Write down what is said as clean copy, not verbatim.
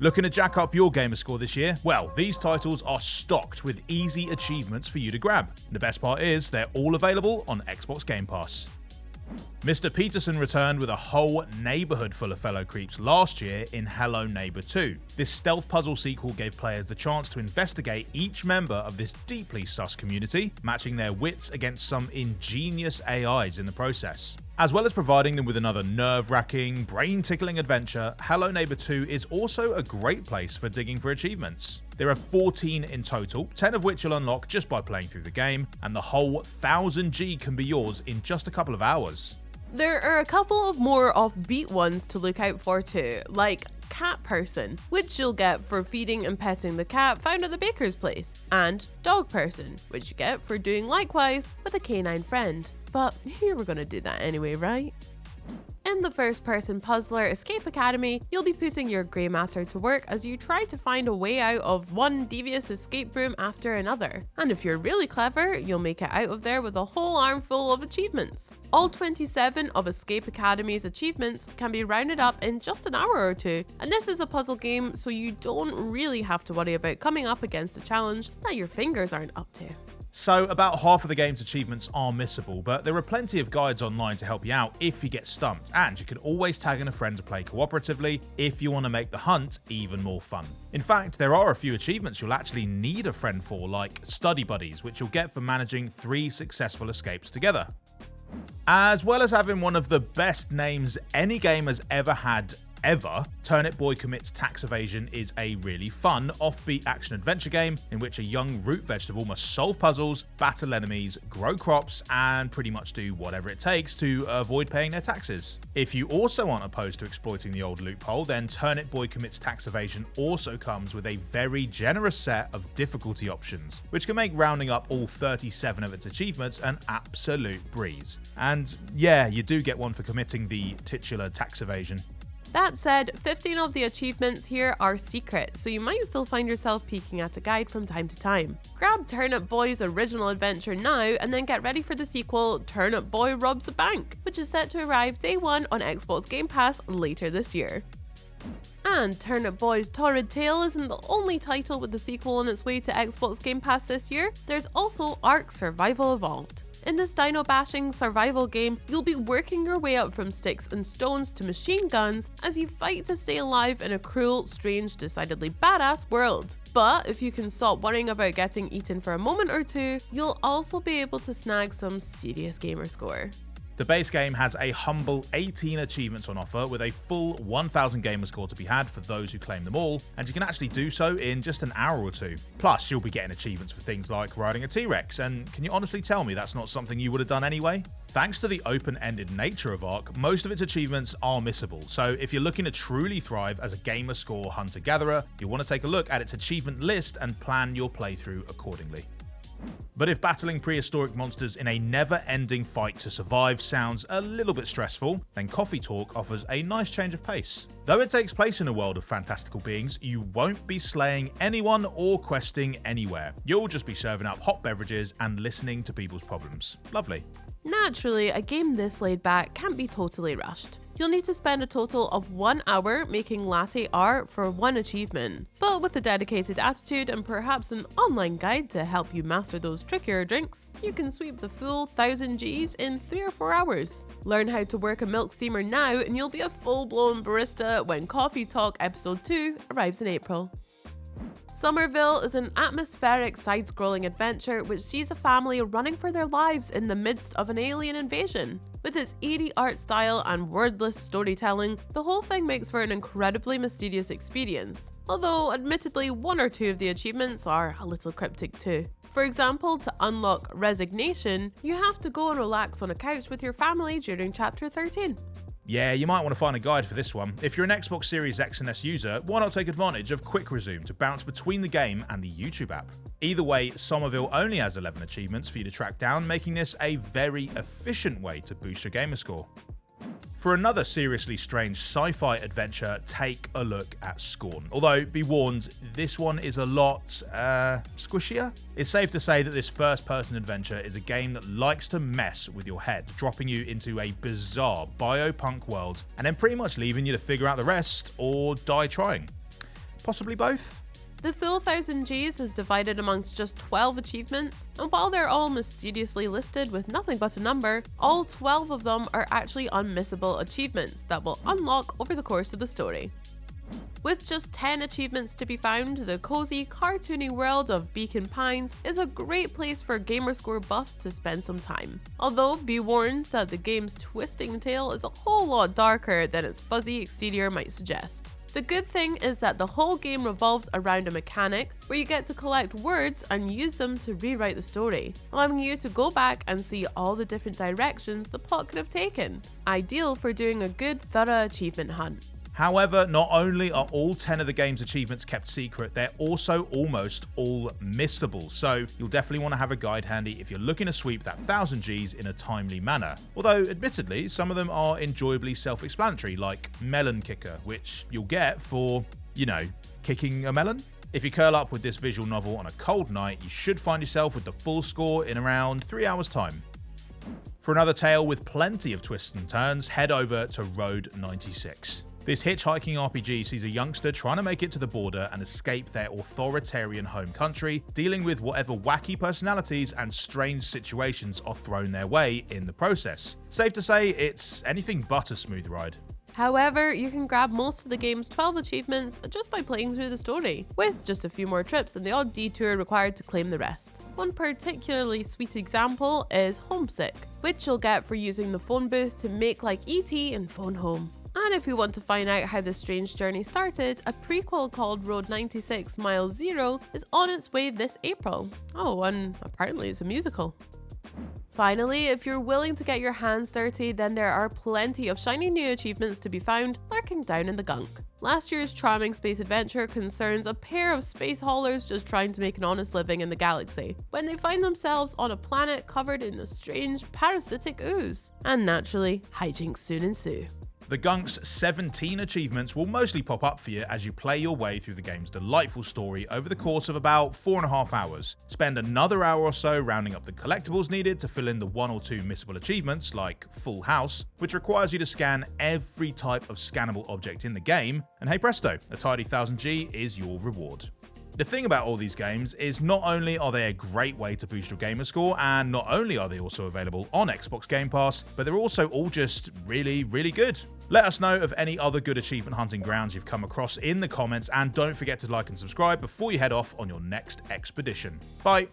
Looking to jack up your Gamerscore this year? Well, these titles are stocked with easy achievements for you to grab. And the best part is, they're all available on Xbox Game Pass. Mr. Peterson returned with a whole neighbourhood full of fellow creeps last year in Hello Neighbour 2. This stealth puzzle sequel gave players the chance to investigate each member of this deeply sus community, matching their wits against some ingenious AIs in the process. As well as providing them with another nerve-wracking, brain-tickling adventure, Hello Neighbour 2 is also a great place for digging for achievements. There are 14 in total, 10 of which you'll unlock just by playing through the game, and the whole 1000 G can be yours in just a couple of hours. There are a couple of more offbeat ones to look out for too, like Cat Person, which you'll get for feeding and petting the cat found at the baker's place, and Dog Person, which you get for doing likewise with a canine friend. But here we're gonna do that anyway, right? In the first-person puzzler Escape Academy, you'll be putting your grey matter to work as you try to find a way out of one devious escape room after another. And if you're really clever, you'll make it out of there with a whole armful of achievements. All 27 of Escape Academy's achievements can be rounded up in just an hour or two, and this is a puzzle game, so you don't really have to worry about coming up against a challenge that your fingers aren't up to. So about half of the game's achievements are missable, but there are plenty of guides online to help you out if you get stumped, and you can always tag in a friend to play cooperatively if you want to make the hunt even more fun. In fact, there are a few achievements you'll actually need a friend for, like Study Buddies, which you'll get for managing 3 successful escapes together. As well as having one of the best names any game has ever had ever, Turnip Boy Commits Tax Evasion is a really fun, offbeat action-adventure game in which a young root vegetable must solve puzzles, battle enemies, grow crops, and pretty much do whatever it takes to avoid paying their taxes. If you also aren't opposed to exploiting the old loophole, then Turnip Boy Commits Tax Evasion also comes with a very generous set of difficulty options, which can make rounding up all 37 of its achievements an absolute breeze. And yeah, you do get one for committing the titular tax evasion. That said, 15 of the achievements here are secret, so you might still find yourself peeking at a guide from time to time. Grab Turnip Boy's original adventure now and then get ready for the sequel, Turnip Boy Robs a Bank, which is set to arrive day 1 on Xbox Game Pass later this year. And Turnip Boy's Torrid Tale isn't the only title with the sequel on its way to Xbox Game Pass this year, there's also Ark Survival Evolved. In this dino-bashing survival game, you'll be working your way up from sticks and stones to machine guns as you fight to stay alive in a cruel, strange, decidedly badass world. But if you can stop worrying about getting eaten for a moment or two, you'll also be able to snag some serious gamer score. The base game has a humble 18 achievements on offer with a full 1000 gamer score to be had for those who claim them all, and you can actually do so in just an hour or two. Plus, you'll be getting achievements for things like riding a T-Rex, and can you honestly tell me that's not something you would have done anyway? Thanks to the open-ended nature of Ark, most of its achievements are missable, so if you're looking to truly thrive as a gamer score hunter-gatherer, you'll want to take a look at its achievement list and plan your playthrough accordingly. But if battling prehistoric monsters in a never-ending fight to survive sounds a little bit stressful, then Coffee Talk offers a nice change of pace. Though it takes place in a world of fantastical beings, you won't be slaying anyone or questing anywhere. You'll just be serving up hot beverages and listening to people's problems. Lovely. Naturally, a game this laid back can't be totally rushed. You'll need to spend a total of 1 hour making latte art for one achievement. But with a dedicated attitude and perhaps an online guide to help you master those trickier drinks, you can sweep the full 1000 Gs in 3 or 4 hours. Learn how to work a milk steamer now and you'll be a full-blown barista when Coffee Talk Episode 2 arrives in April. Somerville is an atmospheric side-scrolling adventure which sees a family running for their lives in the midst of an alien invasion. With its eerie art style and wordless storytelling, the whole thing makes for an incredibly mysterious experience, although admittedly 1 or 2 of the achievements are a little cryptic too. For example, to unlock Resignation, you have to go and relax on a couch with your family during Chapter 13. Yeah, you might want to find a guide for this one. If you're an Xbox Series X and S user, why not take advantage of Quick Resume to bounce between the game and the YouTube app? Either way, Somerville only has 11 achievements for you to track down, making this a very efficient way to boost your gamer score. For another seriously strange sci-fi adventure, take a look at Scorn. Although, be warned, this one is a lot, squishier? It's safe to say that this first-person adventure is a game that likes to mess with your head, dropping you into a bizarre biopunk world, and then pretty much leaving you to figure out the rest, or die trying. possibly both? The full 1000 Gs is divided amongst just 12 achievements, and while they're all mysteriously listed with nothing but a number, all 12 of them are actually unmissable achievements that will unlock over the course of the story. With just 10 achievements to be found, the cozy, cartoony world of Beacon Pines is a great place for Gamerscore buffs to spend some time. Although, be warned that the game's twisting tale is a whole lot darker than its fuzzy exterior might suggest. The good thing is that the whole game revolves around a mechanic where you get to collect words and use them to rewrite the story, allowing you to go back and see all the different directions the plot could have taken. Ideal for doing a good, thorough achievement hunt. However, not only are all 10 of the game's achievements kept secret, they're also almost all missable, so you'll definitely want to have a guide handy if you're looking to sweep that 1000 Gs in a timely manner. Although, admittedly, some of them are enjoyably self-explanatory, like Melon Kicker, which you'll get for, kicking a melon. If you curl up with this visual novel on a cold night, you should find yourself with the full score in around 3 hours' time. For another tale with plenty of twists and turns, head over to Road 96. This hitchhiking RPG sees a youngster trying to make it to the border and escape their authoritarian home country, dealing with whatever wacky personalities and strange situations are thrown their way in the process. Safe to say, it's anything but a smooth ride. However, you can grab most of the game's 12 achievements just by playing through the story, with just a few more trips and the odd detour required to claim the rest. One particularly sweet example is Homesick, which you'll get for using the phone booth to make like E.T. and phone home. And if you want to find out how this strange journey started, a prequel called Road 96 Mile Zero is on its way this April. Oh, and apparently it's a musical. Finally, if you're willing to get your hands dirty, then there are plenty of shiny new achievements to be found lurking down in the Gunk. Last year's charming space adventure concerns a pair of space haulers just trying to make an honest living in the galaxy, when they find themselves on a planet covered in a strange parasitic ooze. And naturally, hijinks soon ensue. The Gunk's 17 achievements will mostly pop up for you as you play your way through the game's delightful story over the course of about 4.5 hours. Spend another hour or so rounding up the collectibles needed to fill in the 1 or 2 missable achievements, like Full House, which requires you to scan every type of scannable object in the game, and hey presto, a tidy 1000 G is your reward. The thing about all these games is not only are they a great way to boost your gamer score, and not only are they also available on Xbox Game Pass, but they're also all just really, really good. Let us know of any other good achievement hunting grounds you've come across in the comments, and don't forget to like and subscribe before you head off on your next expedition. Bye!